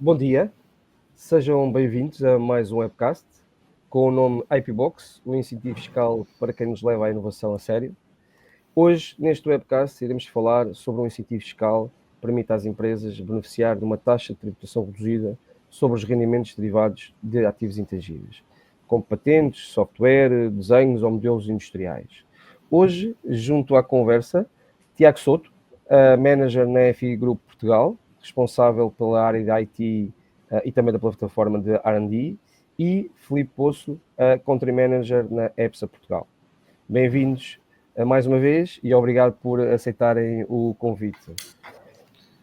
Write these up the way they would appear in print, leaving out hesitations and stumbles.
Bom dia, sejam bem-vindos a mais um webcast com o nome IPBox, o incentivo fiscal para quem nos leva à inovação a sério. Hoje, neste webcast, iremos falar sobre um incentivo fiscal que permite às empresas beneficiar de uma taxa de tributação reduzida sobre os rendimentos derivados de ativos intangíveis, como patentes, software, desenhos ou modelos industriais. Hoje, junto à conversa, Tiago Souto, manager na FI Group Portugal, responsável pela área de IT e também da plataforma de R&D, e Filipe Poço, Country Manager na EPSA Portugal. Bem-vindos mais uma vez e obrigado por aceitarem o convite.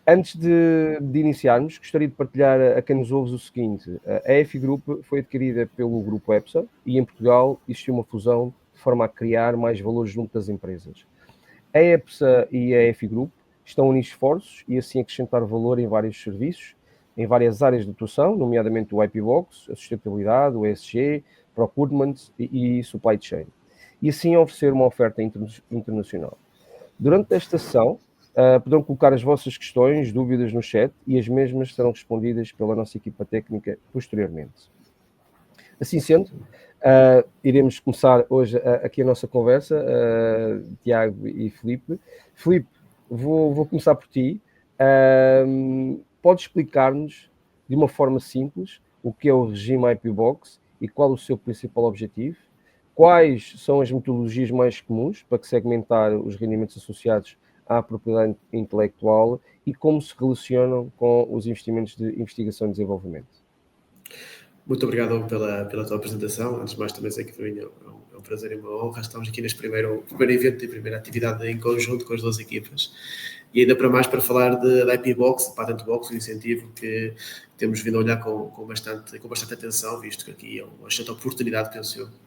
Antes de iniciarmos, gostaria de partilhar a quem nos ouve o seguinte: a EFI Group foi adquirida pelo Grupo EPSA e em Portugal existiu uma fusão de forma a criar mais valor junto das empresas. A EPSA e a EFI Group estão a unir esforços e assim acrescentar valor em vários serviços, em várias áreas de atuação, nomeadamente o IPBox, a sustentabilidade, o ESG, procurement e supply chain, e assim oferecer uma oferta internacional. Durante esta sessão, poderão colocar as vossas questões, dúvidas no chat e as mesmas serão respondidas pela nossa equipa técnica posteriormente. Assim sendo, iremos começar hoje aqui a nossa conversa, Tiago e Filipe. Filipe, vou começar por ti. Podes explicar-nos de uma forma simples o que é o regime IPBox e qual o seu principal objetivo? Quais são as metodologias mais comuns para segmentar os rendimentos associados à propriedade intelectual e como se relacionam com os investimentos de investigação e desenvolvimento? Muito obrigado pela tua apresentação. Antes de mais, também sei que para mim é um prazer e uma honra. Estamos aqui neste primeiro evento e primeira atividade em conjunto com as duas equipas. E ainda para mais para falar da IPBox, Patent Box, um incentivo que temos vindo a olhar com bastante atenção, visto que aqui é uma excelente oportunidade,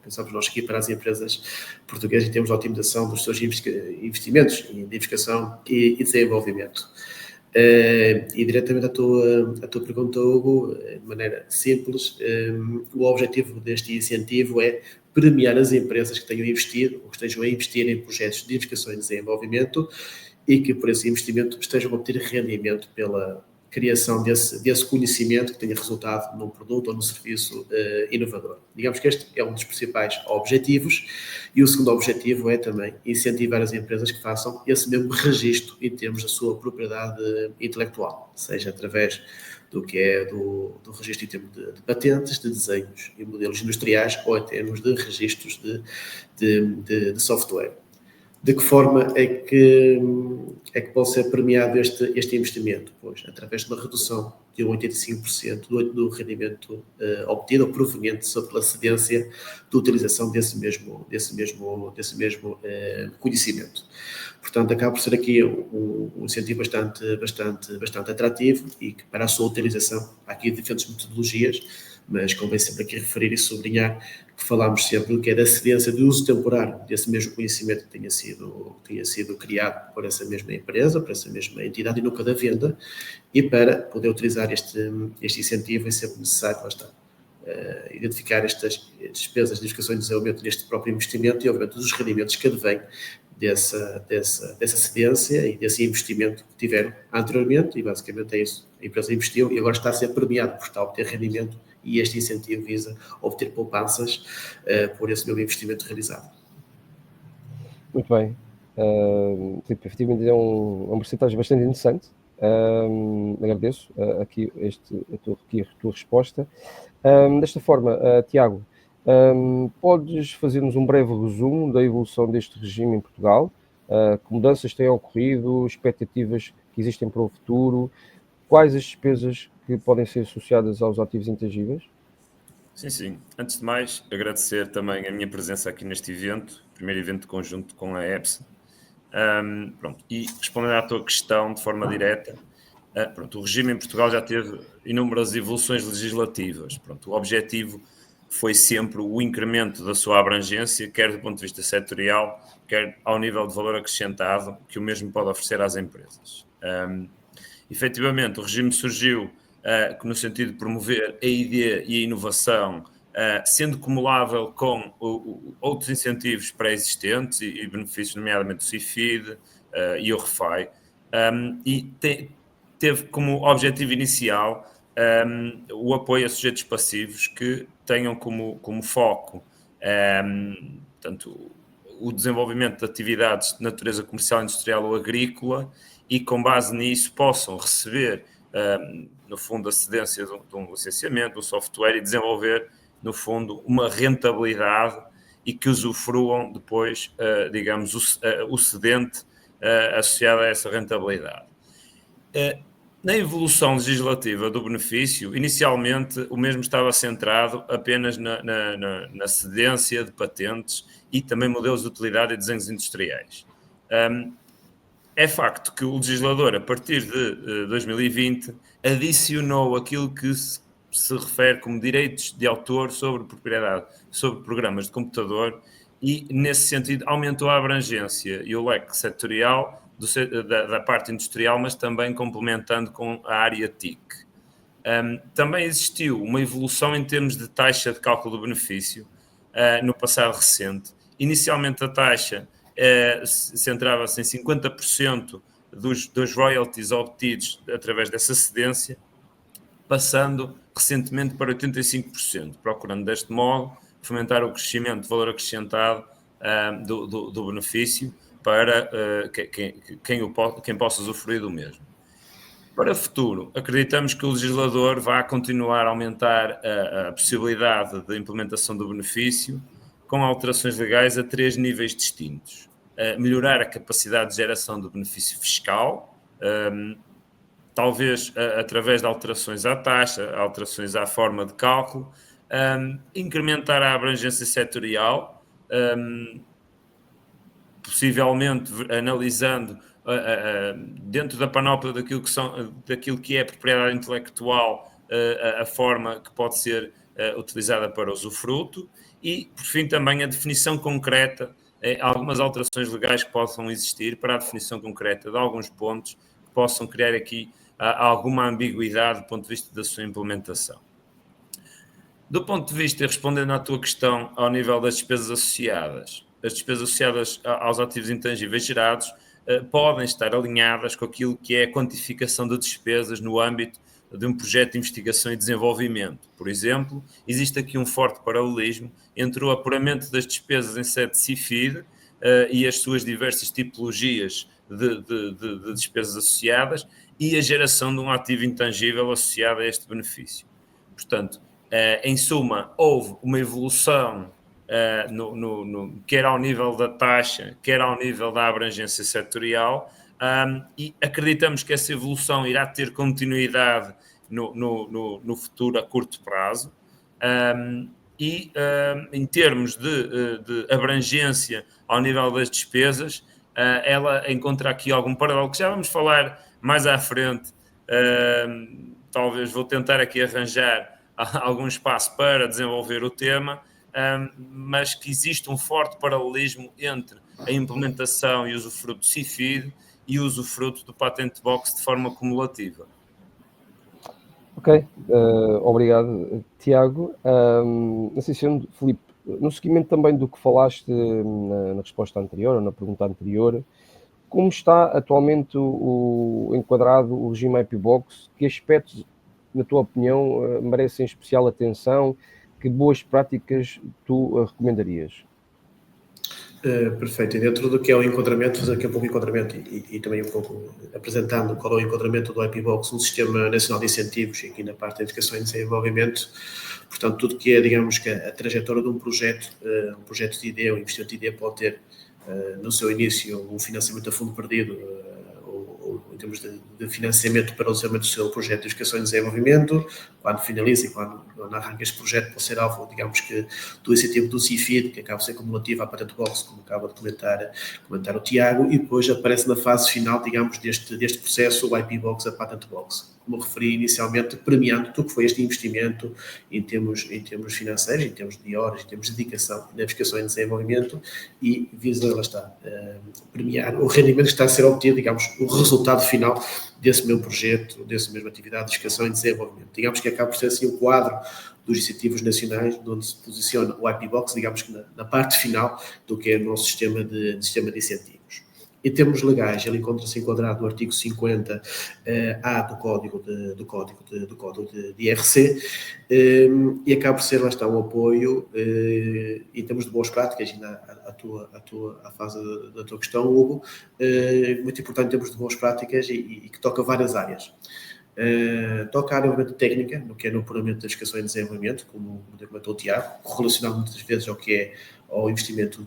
pensamos nós aqui para as empresas portuguesas em termos de otimização dos seus investimentos em identificação e desenvolvimento. E diretamente à tua pergunta, Hugo, de maneira simples, o objetivo deste incentivo é premiar as empresas que tenham investido ou que estejam a investir em projetos de investigação e desenvolvimento e que por esse investimento estejam a obter rendimento pela criação desse conhecimento que tenha resultado num produto ou num serviço inovador. Digamos que este é um dos principais objetivos e o segundo objetivo é também incentivar as empresas que façam esse mesmo registro em termos da sua propriedade intelectual, seja através do que é do registro em termos de patentes, de desenhos e modelos industriais ou em termos de registros de software. De que forma é que pode ser premiado este investimento? Pois, através de uma redução de 85% do rendimento obtido ou proveniente pela cedência de utilização desse mesmo conhecimento. Portanto, acaba por ser aqui um incentivo bastante atrativo e que para a sua utilização há aqui diferentes metodologias, mas convém sempre aqui referir e sublinhar que falamos sempre do que é da cedência de uso temporário desse mesmo conhecimento que tenha sido criado por essa mesma empresa, por essa mesma entidade e nunca da venda, e para poder utilizar este incentivo é sempre necessário, lá está, identificar estas despesas de investigação e desenvolvimento neste próprio investimento e, obviamente, dos rendimentos que advêm dessa cedência e desse investimento que tiveram anteriormente, e basicamente é isso. A empresa investiu e agora está a ser premiada por estar a obter rendimento e este incentivo visa obter poupanças por esse meu investimento realizado. Muito bem. Filipe, efetivamente é uma porcentagem bastante interessante. Agradeço aqui a tua resposta. Desta forma, Tiago, podes fazer-nos um breve resumo da evolução deste regime em Portugal? Que mudanças têm ocorrido, expectativas que existem para o futuro? Quais as despesas que podem ser associadas aos ativos intangíveis? Sim. Antes de mais, agradecer também a minha presença aqui neste evento, primeiro evento conjunto com a EPSA. E respondendo à tua questão de forma direta, o regime em Portugal já teve inúmeras evoluções legislativas. O objetivo foi sempre o incremento da sua abrangência, quer do ponto de vista setorial, quer ao nível de valor acrescentado que o mesmo pode oferecer às empresas. Efetivamente, o regime surgiu no sentido de promover a ID e a inovação, sendo cumulável com outros incentivos pré-existentes e benefícios, nomeadamente o CIFID e o REFAI, e teve como objetivo inicial o apoio a sujeitos passivos que tenham como foco portanto, o desenvolvimento de atividades de natureza comercial, industrial ou agrícola, e com base nisso possam receber, no fundo, a cedência de um licenciamento, um software, e desenvolver, no fundo, uma rentabilidade e que usufruam depois, digamos, o cedente associado a essa rentabilidade. Na evolução legislativa do benefício, inicialmente o mesmo estava centrado apenas na cedência de patentes e também modelos de utilidade e desenhos industriais. É facto que o legislador, a partir de 2020, adicionou aquilo que se refere como direitos de autor sobre propriedade, sobre programas de computador, e, nesse sentido, aumentou a abrangência e o leque setorial da parte industrial, mas também complementando com a área TIC. Também existiu uma evolução em termos de taxa de cálculo do benefício no passado recente. Inicialmente a taxa centrava-se em 50% dos royalties obtidos através dessa cedência, passando recentemente para 85%, procurando deste modo fomentar o crescimento de valor acrescentado do benefício para quem possa usufruir do mesmo. Para o futuro, acreditamos que o legislador vai continuar a aumentar a possibilidade de implementação do benefício com alterações legais a 3 níveis distintos. Melhorar a capacidade de geração do benefício fiscal, talvez através de alterações à taxa, alterações à forma de cálculo, incrementar a abrangência setorial, possivelmente analisando dentro da panóplia daquilo que é a propriedade intelectual, a forma que pode ser utilizada para usufruto, e, por fim, também a definição concreta, algumas alterações legais que possam existir para a definição concreta de alguns pontos que possam criar aqui alguma ambiguidade do ponto de vista da sua implementação. Do ponto de vista, respondendo à tua questão, ao nível das despesas associadas, as despesas associadas aos ativos intangíveis gerados podem estar alinhadas com aquilo que é a quantificação de despesas no âmbito de um projeto de investigação e desenvolvimento. Por exemplo, existe aqui um forte paralelismo entre o apuramento das despesas em sede de CIFID e as suas diversas tipologias de despesas associadas e a geração de um ativo intangível associado a este benefício. Portanto, em suma, houve uma evolução quer ao nível da taxa, quer ao nível da abrangência setorial, e acreditamos que essa evolução irá ter continuidade no futuro a curto prazo. Em termos de abrangência ao nível das despesas, ela encontra aqui algum paralelo, que já vamos falar mais à frente. Talvez vou tentar aqui arranjar algum espaço para desenvolver o tema, mas que existe um forte paralelismo entre a implementação e usufruto do CIFID e o usufruto do Patent Box de forma cumulativa. Ok, obrigado, Tiago. Filipe, no seguimento também do que falaste na resposta anterior, ou na pergunta anterior, como está atualmente enquadrado o regime IP Box? Que aspectos, na tua opinião, merecem especial atenção? Que boas práticas tu recomendarias? Perfeito. E dentro do que é o enquadramento, fazer aqui um pouco de enquadramento e também um pouco apresentando qual é o enquadramento do IP Box, um sistema nacional de incentivos, e aqui na parte da educação e desenvolvimento, portanto, tudo que é, digamos, que a trajetória de um projeto de ideia, um investimento de ideia pode ter no seu início um financiamento a fundo perdido, ou em termos de financiamento para o desenvolvimento do seu projeto de educação e desenvolvimento, quando finaliza e quando arranca este projeto, pode ser alvo, digamos que, do incentivo do CIFID, que acaba de ser cumulativo à Patent Box, como acaba de comentar o Tiago, e depois aparece na fase final, digamos, deste processo, o IP Box, a Patent Box. Como referi inicialmente, premiando tudo que foi este investimento em termos financeiros, em termos de horas, em termos de dedicação na investigação e desenvolvimento, e visa, lá está, premiar o rendimento que está a ser obtido, digamos, o resultado final desse mesmo projeto, dessa mesma atividade de educação e desenvolvimento. Digamos que acaba por ser assim o quadro dos incentivos nacionais, onde se posiciona o IP Box, digamos que na parte final do que é o nosso sistema de incentivos. Em termos legais, ele encontra-se enquadrado no artigo 50A do Código de IRC, e acaba por ser, lá está, um apoio em termos de boas práticas, ainda a fase da tua questão, Hugo, muito importante em termos de boas práticas e que toca várias áreas. Toca a área técnica, no que é no apuramento da educação e desenvolvimento, como comentou o Tiago, relacionado muitas vezes ao investimento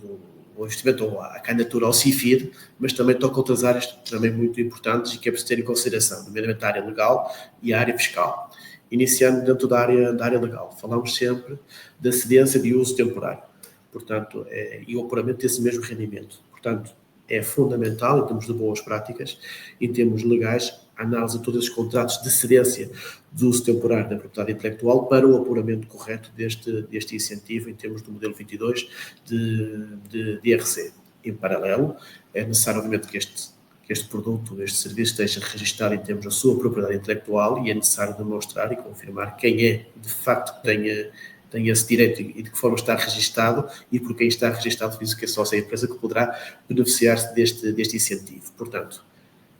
ou à candidatura ao CIFID, mas também toca outras áreas também muito importantes e que é preciso ter em consideração, nomeadamente a área legal e a área fiscal. Iniciando dentro da área legal, falamos sempre da cedência de uso temporário, portanto, e o apuramento desse mesmo rendimento. Portanto, é fundamental, em termos de boas práticas, em termos legais, a análise de todos esses contratos de cedência de uso temporário da propriedade intelectual para o apuramento correto deste incentivo em termos do modelo 22 de IRC. Em paralelo, é necessário, obviamente, que este produto, este serviço esteja registado em termos da sua propriedade intelectual e é necessário demonstrar e confirmar quem é, de facto, que tem esse direito e de que forma está registado e por quem está registado, visto que é só essa empresa que poderá beneficiar-se deste incentivo. Portanto,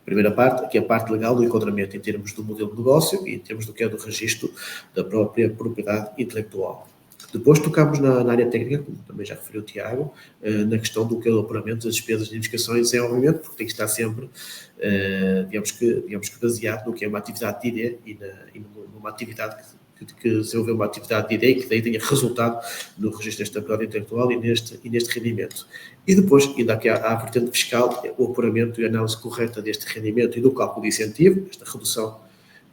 primeira parte, que é a parte legal do enquadramento em termos do modelo de negócio e em termos do que é do registro da própria propriedade intelectual. Depois tocamos na área técnica, como também já referiu o Tiago, na questão do que é o apuramento das despesas de investigação e desenvolvimento, porque tem que estar sempre, digamos que baseado no que é uma atividade de ID e numa atividade que desenvolveu uma atividade de ID e que daí tenha resultado no registro desta propriedade intelectual e neste rendimento. E depois, ainda aqui à vertente fiscal, o apuramento e a análise correta deste rendimento e do cálculo de incentivo, esta redução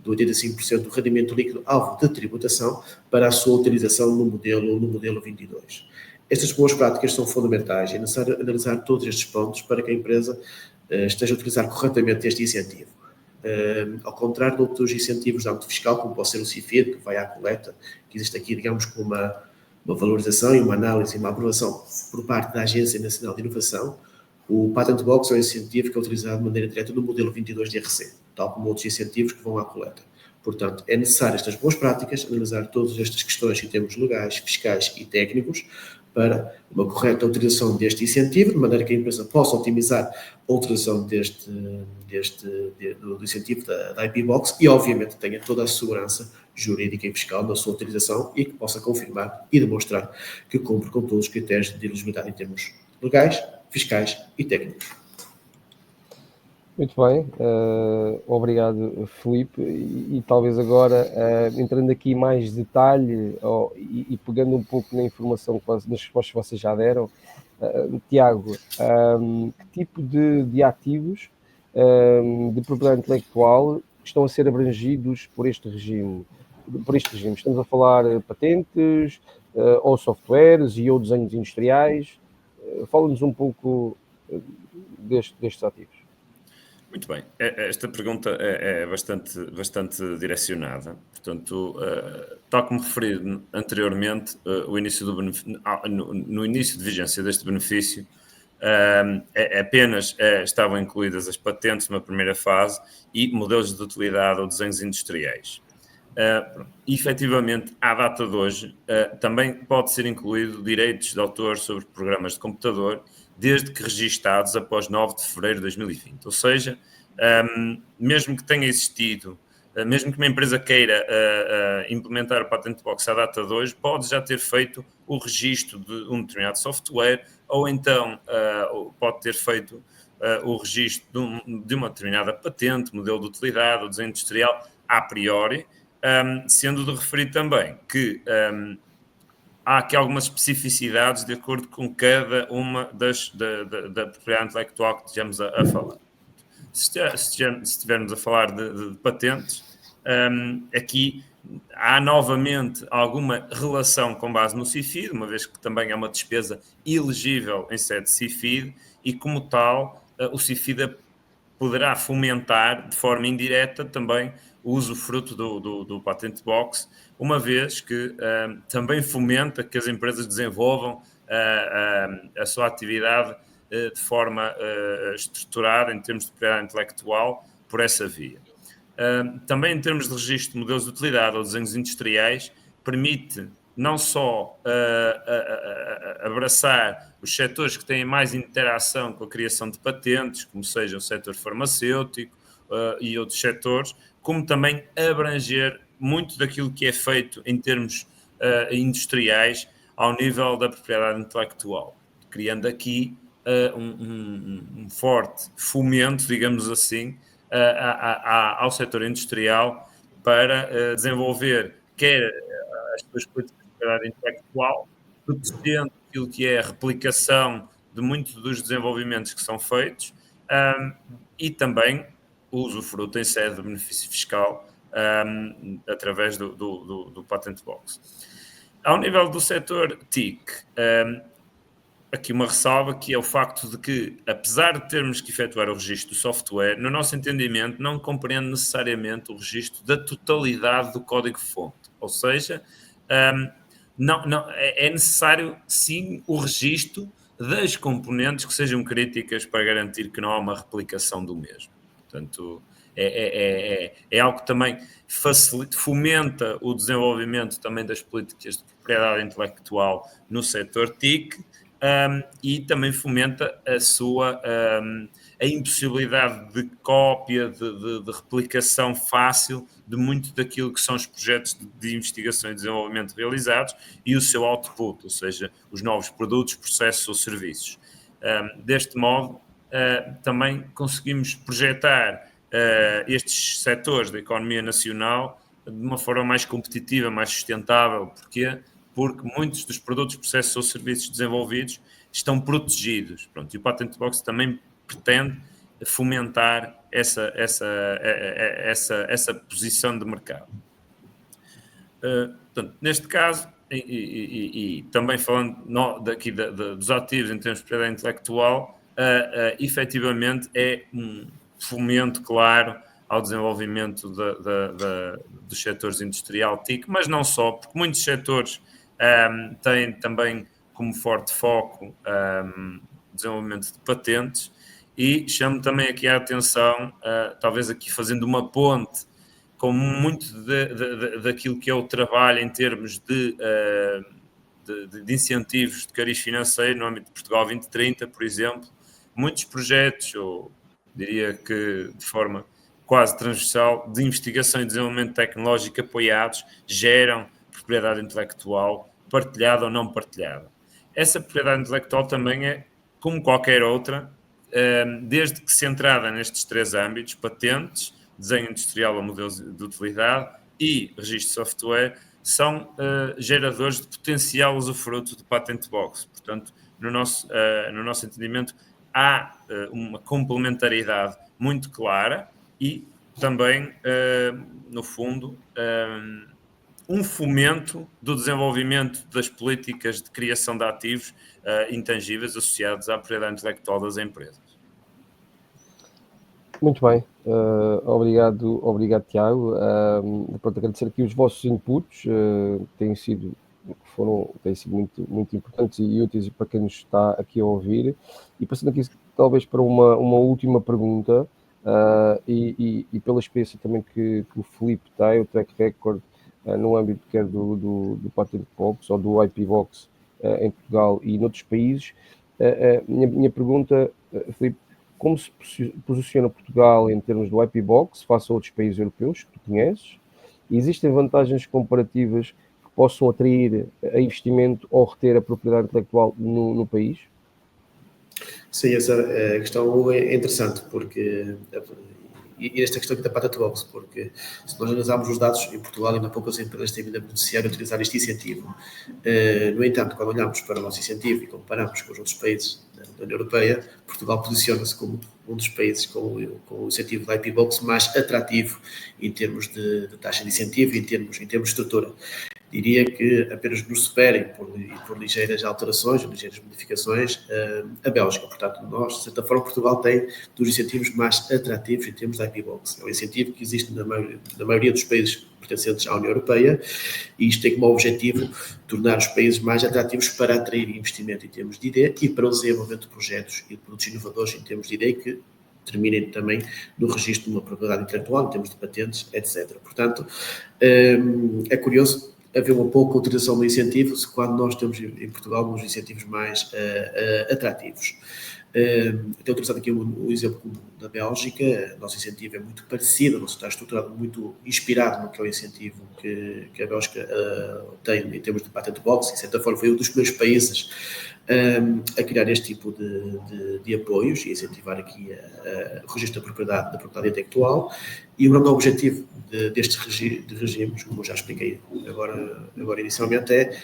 do 85% do rendimento líquido alvo de tributação para a sua utilização no modelo 22. Estas boas práticas são fundamentais. É necessário analisar todos estes pontos para que a empresa esteja a utilizar corretamente este incentivo. Ao contrário de outros incentivos de âmbito fiscal, como pode ser o CIFID, que vai à coleta, que existe aqui, digamos, com uma valorização e uma análise e uma aprovação por parte da Agência Nacional de Inovação, o Patent Box é um incentivo que é utilizado de maneira direta no modelo 22 de IRC, tal como outros incentivos que vão à coleta. Portanto, é necessário estas boas práticas, analisar todas estas questões em termos legais, fiscais e técnicos para uma correta utilização deste incentivo, de maneira que a empresa possa otimizar a utilização do incentivo da IP Box e, obviamente, tenha toda a segurança jurídica e fiscal na sua utilização e que possa confirmar e demonstrar que cumpre com todos os critérios de elegibilidade em termos legais, fiscais e técnicos. Muito bem, obrigado, Filipe, e talvez agora, entrando aqui mais detalhe e pegando um pouco na informação, nas respostas que vocês já deram, Tiago, que tipo de ativos de propriedade intelectual estão a ser abrangidos por este regime? Estamos a falar patentes, ou softwares e ou desenhos industriais. Fala-nos um pouco destes ativos. Muito bem. Esta pergunta é bastante direcionada. Portanto, tal como referi anteriormente, no início de vigência deste benefício, apenas estavam incluídas as patentes numa primeira fase e modelos de utilidade ou desenhos industriais. Efetivamente, à data de hoje, também pode ser incluído direitos de autor sobre programas de computador, desde que registados após 9 de fevereiro de 2020. Ou seja, mesmo que tenha existido, mesmo que uma empresa queira implementar o Patent Box à data de hoje, pode já ter feito o registro de um determinado software, ou então pode ter feito o registro de uma determinada patente, modelo de utilidade ou desenho industrial, a priori, sendo de referir também que há aqui algumas especificidades de acordo com cada uma da propriedade intelectual que estejamos a falar. Se estivermos a falar de patentes, aqui há novamente alguma relação com base no CIFID, uma vez que também é uma despesa elegível em sede de CIFID e, como tal, o CIFID poderá fomentar de forma indireta também o usufruto do Patent Box, uma vez que também fomenta que as empresas desenvolvam a sua atividade de forma estruturada em termos de propriedade intelectual por essa via. Também em termos de registro de modelos de utilidade ou desenhos industriais, permite não só abraçar os setores que têm mais interação com a criação de patentes, como seja o setor farmacêutico e outros setores, como também abranger muito daquilo que é feito em termos industriais ao nível da propriedade intelectual, criando aqui um forte fomento, digamos assim, ao setor industrial para desenvolver quer as suas políticas de propriedade intelectual, protegendo aquilo que é a replicação de muitos dos desenvolvimentos que são feitos e também o usufruto em sede de benefício fiscal através do Patent Box. Ao nível do setor TIC, aqui uma ressalva que é o facto de que, apesar de termos que efetuar o registro do software, no nosso entendimento não compreende necessariamente o registro da totalidade do código-fonte. Ou seja, é necessário sim o registro das componentes que sejam críticas para garantir que não há uma replicação do mesmo. Portanto, é algo que também facilita, fomenta o desenvolvimento também das políticas de propriedade intelectual no setor TIC, e também fomenta a impossibilidade de cópia, de replicação fácil de muito daquilo que são os projetos de investigação e desenvolvimento realizados e o seu output, ou seja, os novos produtos, processos ou serviços. Deste modo, também conseguimos projetar estes setores da economia nacional de uma forma mais competitiva, mais sustentável. Porquê? Porque muitos dos produtos, processos ou serviços desenvolvidos estão protegidos. Pronto, e o Patent Box também pretende fomentar essa posição de mercado. Portanto, neste caso, e também falando daqui dos ativos em termos de propriedade intelectual, efetivamente é um fomento claro ao desenvolvimento dos setores industrial TIC, mas não só, porque muitos setores têm também como forte foco desenvolvimento de patentes, e chamo também aqui a atenção, talvez aqui fazendo uma ponte com muito daquilo que é o trabalho em termos de incentivos de cariz financeiro no âmbito de Portugal 2030, por exemplo, muitos projetos, eu diria que de forma quase transversal, de investigação e desenvolvimento tecnológico apoiados, geram propriedade intelectual partilhada ou não partilhada. Essa propriedade intelectual também é, como qualquer outra, desde que centrada nestes três âmbitos, patentes, desenho industrial ou modelos de utilidade e registro de software, são geradores de potencial usufruto do Patent Box. Portanto, no nosso entendimento, há uma complementaridade muito clara e também, no fundo, um fomento do desenvolvimento das políticas de criação de ativos intangíveis associados à propriedade intelectual das empresas. Muito bem, obrigado Tiago. Pronto, agradecer aqui os vossos inputs, têm sido muito, muito importantes e úteis para quem nos está aqui a ouvir. E passando aqui talvez para uma última pergunta, e pela experiência também que o Filipe tem, o track record no âmbito quer do Patent Box ou do IP Box em Portugal e noutros países, minha pergunta, Filipe, como se posiciona Portugal em termos do IP Box face a outros países europeus que tu conheces? E existem vantagens comparativas que possam atrair a investimento ou reter a propriedade intelectual no país? Sim, essa questão é interessante, porque e esta questão aqui da Patent Box, porque se nós analisarmos os dados em Portugal, ainda poucas empresas têm vindo a beneficiar e utilizar este incentivo. No entanto, quando olhamos para o nosso incentivo e comparamos com os outros países da União Europeia, Portugal posiciona-se como um dos países com o incentivo da IP Box mais atrativo em termos de taxa de incentivo e em termos de estrutura. Diria que apenas nos superem por ligeiras alterações, ligeiras modificações, a Bélgica. Portanto, nós, de certa forma, Portugal tem dos incentivos mais atrativos em termos da IP Box. É um incentivo que existe na maioria dos países pertencentes à União Europeia, e isto tem como objetivo tornar os países mais atrativos para atrair investimento em termos de ID e para o desenvolvimento de projetos e de produtos inovadores em termos de ID que terminem também no registro de uma propriedade intelectual, em termos de patentes, etc. Portanto, é curioso haver uma pouca utilização do incentivo, quando nós temos em Portugal alguns incentivos mais atrativos. Tenho utilizado aqui o exemplo da Bélgica. O nosso incentivo é muito parecido, não está estruturado, muito inspirado no que é o incentivo que a Bélgica tem em termos de patent box, e de certa forma foi um dos primeiros países a criar este tipo de apoios e incentivar aqui o registro da propriedade intelectual. E o grande objetivo destes regimes, como eu já expliquei agora inicialmente, é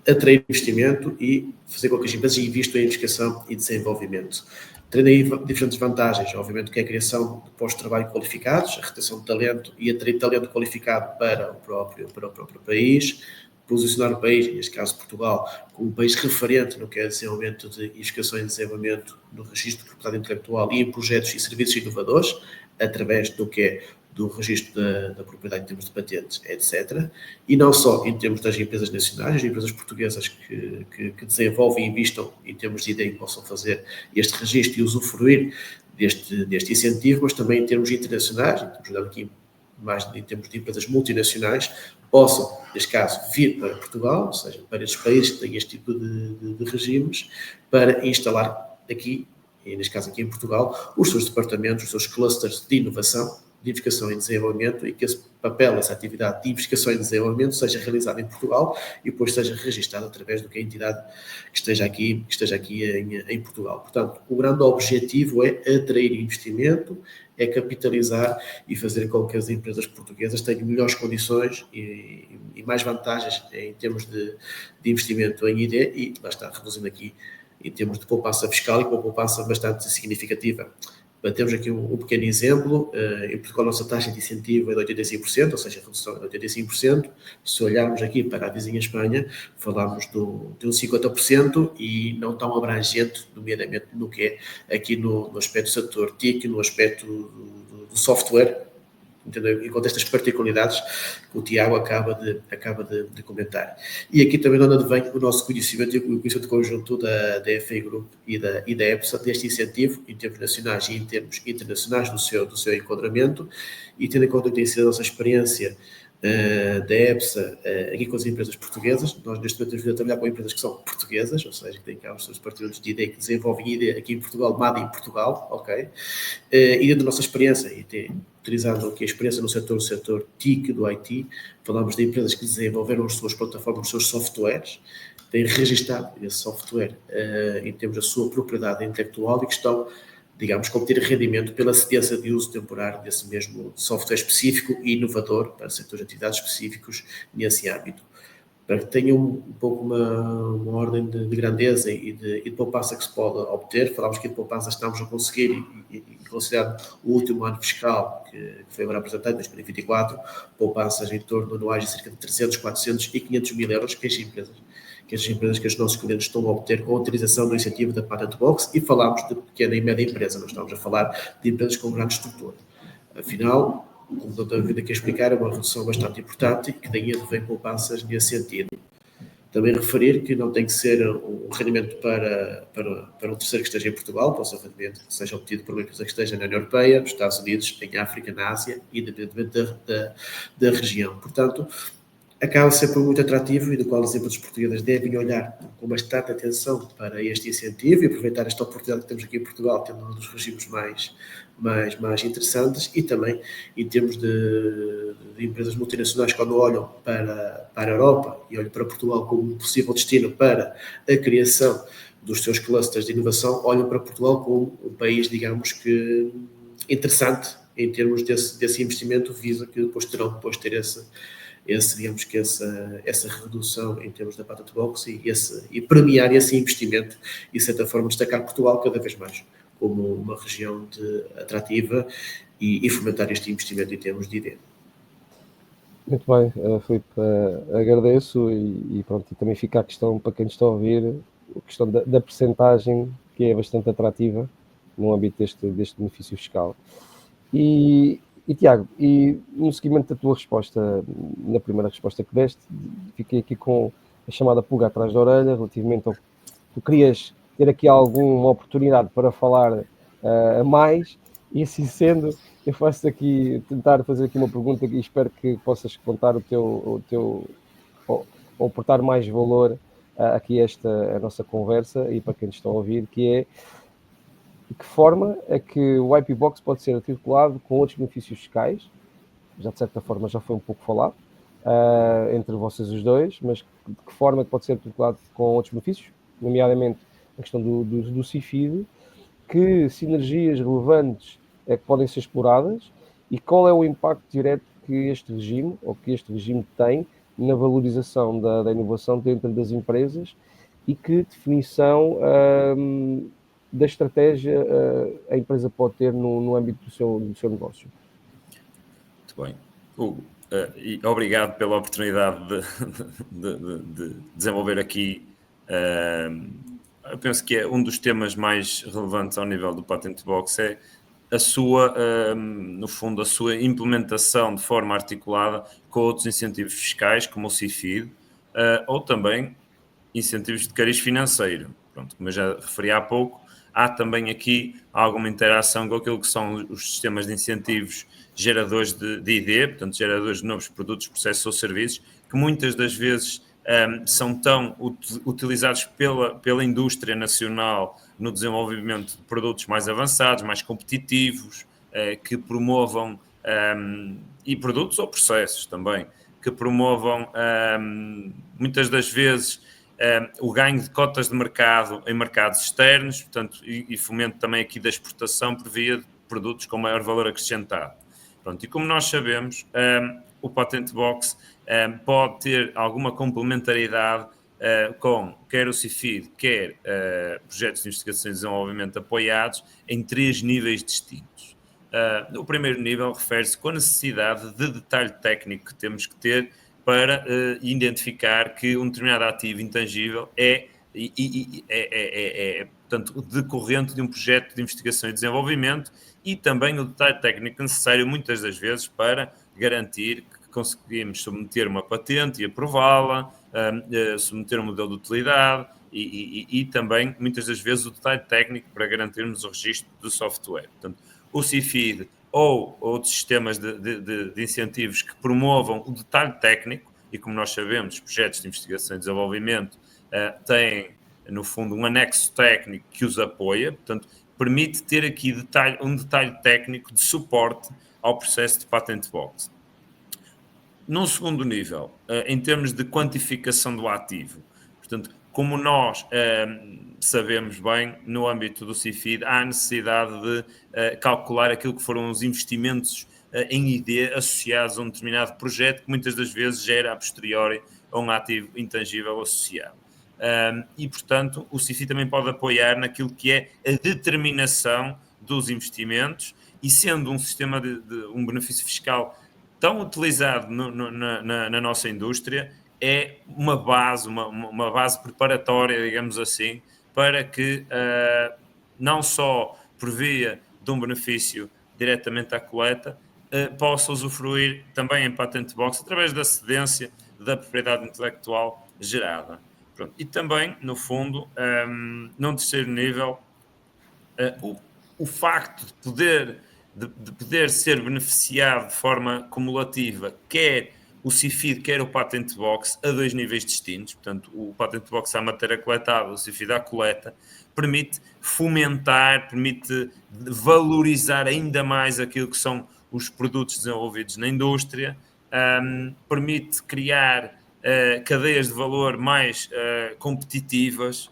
atrair investimento e fazer com que as empresas investam em investigação e desenvolvimento. Tendo aí diferentes vantagens, obviamente, que é a criação de postos de trabalho qualificados, a retenção de talento e atrair talento qualificado para o próprio país, posicionar o país, neste caso Portugal, como um país referente no que é desenvolvimento de investigação e desenvolvimento no registro de propriedade intelectual e em projetos e serviços inovadores, através do que é do registro da propriedade em termos de patentes, etc. E não só em termos das empresas nacionais, as empresas portuguesas que desenvolvem e investam em termos de ideia que possam fazer este registro e usufruir deste incentivo, mas também em termos internacionais, estamos aqui mais em termos de empresas multinacionais, possam, neste caso, vir para Portugal, ou seja, para estes países que têm este tipo de regimes, para instalar aqui, e neste caso aqui em Portugal, os seus departamentos, os seus clusters de inovação, de investigação e desenvolvimento, e que esse papel, essa atividade de investigação e desenvolvimento seja realizada em Portugal e depois seja registada através do que a entidade que esteja aqui em Portugal. Portanto, o grande objetivo é atrair investimento, é capitalizar e fazer com que as empresas portuguesas tenham melhores condições e mais vantagens em termos de investimento em ID e, lá está, reduzindo aqui em termos de poupança fiscal e com uma poupança bastante significativa. Temos aqui um pequeno exemplo. Em Portugal a nossa taxa de incentivo é de 85%, ou seja, a redução é de 85%. Se olharmos aqui para a vizinha Espanha, falamos de um 50% e não tão abrangente, nomeadamente no que é aqui no aspecto do setor TIC, no aspecto do software, entendeu? Enquanto estas particularidades que o Tiago acaba de comentar. E aqui também onde vem o nosso conhecimento e o conhecimento conjunto da FA Group e da EPSA deste incentivo em termos nacionais e em termos internacionais do seu enquadramento, e tendo em conta que tem sido a nossa experiência da EPSA aqui com as empresas portuguesas. Nós neste momento estamos a trabalhar com empresas que são portuguesas, ou seja, que têm cá os seus departamentos de ID que desenvolvem ID aqui em Portugal, MAD em Portugal, ok? E dentro da nossa experiência, e utilizando aqui a experiência no setor TIC, do IT, falamos de empresas que desenvolveram as suas plataformas, os seus softwares, têm registado esse software em termos da sua propriedade intelectual e que estão, digamos, a obter rendimento pela cedência de uso temporário desse mesmo software específico e inovador para setores de atividades específicos nesse âmbito. Para que tenham um pouco uma ordem de grandeza e de poupança que se pode obter, falámos que de poupança estamos a conseguir, e considerando o último ano fiscal que foi agora apresentado, em 2024, poupanças em torno anuais de cerca de 300, 400 e 500 mil euros que as empresas, que os nossos clientes estão a obter com a utilização do incentivo da Patent Box, e falámos de pequena e média empresa, não estamos a falar de empresas com grande estrutura. Afinal, como não estou a vir aqui a explicar, é uma redução bastante importante e que daí vem poupanças nesse sentido. Também referir que não tem que ser um rendimento para um terceiro que esteja em Portugal, pode ser um rendimento que seja obtido por uma empresa que esteja na União Europeia, nos Estados Unidos, em África, na Ásia, independentemente da região. Portanto, acaba sempre muito atrativo e do qual as empresas portuguesas devem olhar com bastante atenção para este incentivo e aproveitar esta oportunidade que temos aqui em Portugal, tendo um dos regimes mais interessantes, e também em termos de empresas multinacionais, quando olham para a Europa e olham para Portugal como um possível destino para a criação dos seus clusters de inovação, olham para Portugal como um país, digamos que interessante em termos desse investimento, visa que depois terão de ter digamos que essa redução em termos da Patent Box e premiar esse investimento e, de certa forma, destacar Portugal cada vez mais como uma região atrativa e fomentar este investimento em termos de ID. Muito bem, Filipe, agradeço e pronto, e também fica a questão para quem está a ouvir, a questão da percentagem, que é bastante atrativa no âmbito deste benefício fiscal. E Tiago, e no seguimento da tua resposta, na primeira resposta que deste, fiquei aqui com a chamada pulga atrás da orelha, relativamente ao que tu querias ter aqui alguma oportunidade para falar a mais, e assim sendo, eu faço aqui, tentar fazer aqui uma pergunta e espero que possas contar o teu ou aportar mais valor aqui a nossa conversa e para quem nos está a ouvir, que é de que forma é que o IP Box pode ser articulado com outros benefícios fiscais. Já de certa forma já foi um pouco falado entre vocês os dois, mas de que forma é que pode ser articulado com outros benefícios, nomeadamente a questão do CIFID, que sinergias relevantes é que podem ser exploradas e qual é o impacto direto que este regime tem na valorização da inovação dentro das empresas e que definição da estratégia a empresa pode ter no âmbito do seu negócio. Muito bem. Hugo, e obrigado pela oportunidade de desenvolver aqui. Eu penso que é um dos temas mais relevantes ao nível do Patent Box é a sua, no fundo, a sua implementação de forma articulada com outros incentivos fiscais, como o CIFID, ou também incentivos de cariz financeiro. Pronto, como eu já referi há pouco, há também aqui alguma interação com aquilo que são os sistemas de incentivos geradores de ID, portanto, geradores de novos produtos, processos ou serviços, que muitas das vezes são tão utilizados pela indústria nacional no desenvolvimento de produtos mais avançados, mais competitivos, que promovam, e produtos ou processos também, que promovam muitas das vezes o ganho de cotas de mercado em mercados externos, portanto, e fomento também aqui da exportação por via de produtos com maior valor acrescentado. Pronto, e como nós sabemos, o Patent Box pode ter alguma complementaridade com quer o CIFID, quer projetos de investigação e desenvolvimento apoiados em 3 níveis distintos. O primeiro nível refere-se com a necessidade de detalhe técnico que temos que ter para identificar que um determinado ativo intangível é portanto, decorrente de um projeto de investigação e desenvolvimento e também o detalhe técnico necessário, muitas das vezes, para garantir que conseguimos submeter uma patente e aprová-la, submeter um modelo de utilidade e também, muitas das vezes, o detalhe técnico para garantirmos o registro do software. Portanto, o CIFID ou outros sistemas de incentivos que promovam o detalhe técnico, e como nós sabemos, projetos de investigação e desenvolvimento têm, no fundo, um anexo técnico que os apoia, portanto, permite ter aqui um detalhe técnico de suporte ao processo de Patent Box. Num segundo nível, em termos de quantificação do ativo, portanto, como nós sabemos bem, no âmbito do CIFID, há a necessidade de calcular aquilo que foram os investimentos em ID associados a um determinado projeto, que muitas das vezes gera a posteriori a um ativo intangível associado. E, portanto, o CIFID também pode apoiar naquilo que é a determinação dos investimentos e sendo um sistema de um benefício fiscal tão utilizado na nossa indústria, é uma base preparatória, digamos assim, para que não só por via de um benefício diretamente à coleta, possa usufruir também em Patent Box através da cedência da propriedade intelectual gerada. Pronto. E também, no fundo, num terceiro nível, o facto de poder ser beneficiado de forma cumulativa, quer o CIFID, quer o Patent Box, a 2 níveis distintos, portanto, o Patent Box à matéria coletável, o CIFID à coleta, permite fomentar, permite valorizar ainda mais aquilo que são os produtos desenvolvidos na indústria, permite criar cadeias de valor mais competitivas,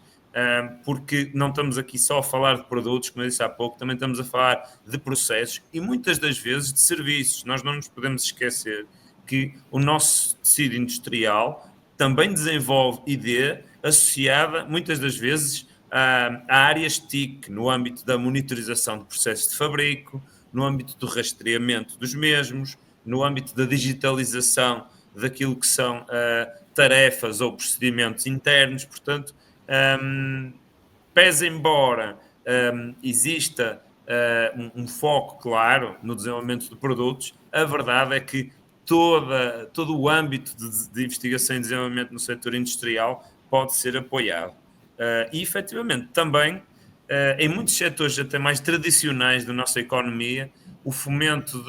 porque não estamos aqui só a falar de produtos, como eu disse há pouco, também estamos a falar de processos e muitas das vezes de serviços. Nós não nos podemos esquecer que o nosso tecido industrial também desenvolve ID associada, muitas das vezes, a áreas TIC, no âmbito da monitorização de processos de fabrico, no âmbito do rastreamento dos mesmos, no âmbito da digitalização daquilo que são tarefas ou procedimentos internos. Portanto, pese embora exista um foco claro no desenvolvimento de produtos, a verdade é que todo o âmbito de investigação e desenvolvimento no setor industrial pode ser apoiado. E, efetivamente, também, em muitos setores até mais tradicionais da nossa economia, o fomento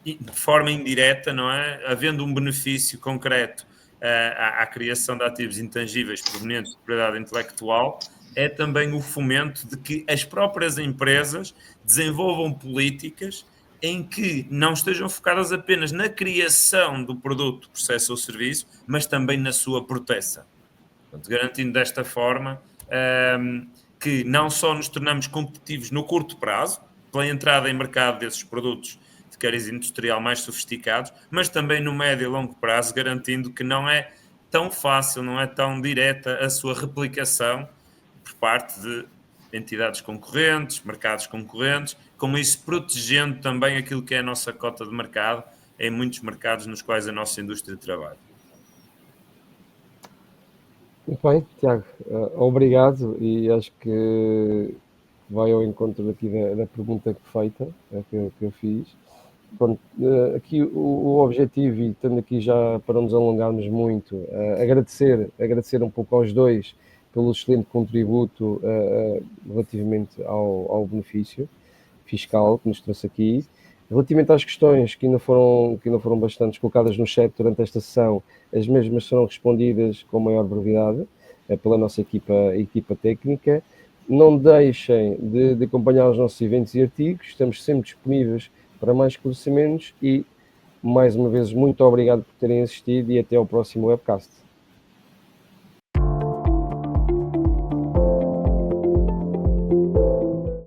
de forma indireta, não é? Havendo um benefício concreto à criação de ativos intangíveis provenientes de propriedade intelectual, é também o fomento de que as próprias empresas desenvolvam políticas em que não estejam focadas apenas na criação do produto, processo ou serviço, mas também na sua proteção. Portanto, garantindo desta forma que não só nos tornamos competitivos no curto prazo, pela entrada em mercado desses produtos de cariz industrial mais sofisticados, mas também no médio e longo prazo, garantindo que não é tão fácil, não é tão direta a sua replicação por parte de entidades concorrentes, mercados concorrentes, com isso protegendo também aquilo que é a nossa cota de mercado em muitos mercados nos quais a nossa indústria trabalha. Muito bem, Tiago, obrigado, e acho que vai ao encontro aqui da pergunta feita, que eu fiz. Pronto, aqui o objetivo, e estando aqui já para não nos alongarmos muito, agradecer um pouco aos dois pelo excelente contributo relativamente ao benefício fiscal que nos trouxe aqui. Relativamente às questões que ainda foram bastante colocadas no chat durante esta sessão, as mesmas serão respondidas com maior brevidade pela nossa equipa técnica. Não deixem de acompanhar os nossos eventos e artigos, estamos sempre disponíveis para mais esclarecimentos e, mais uma vez, muito obrigado por terem assistido e até ao próximo webcast.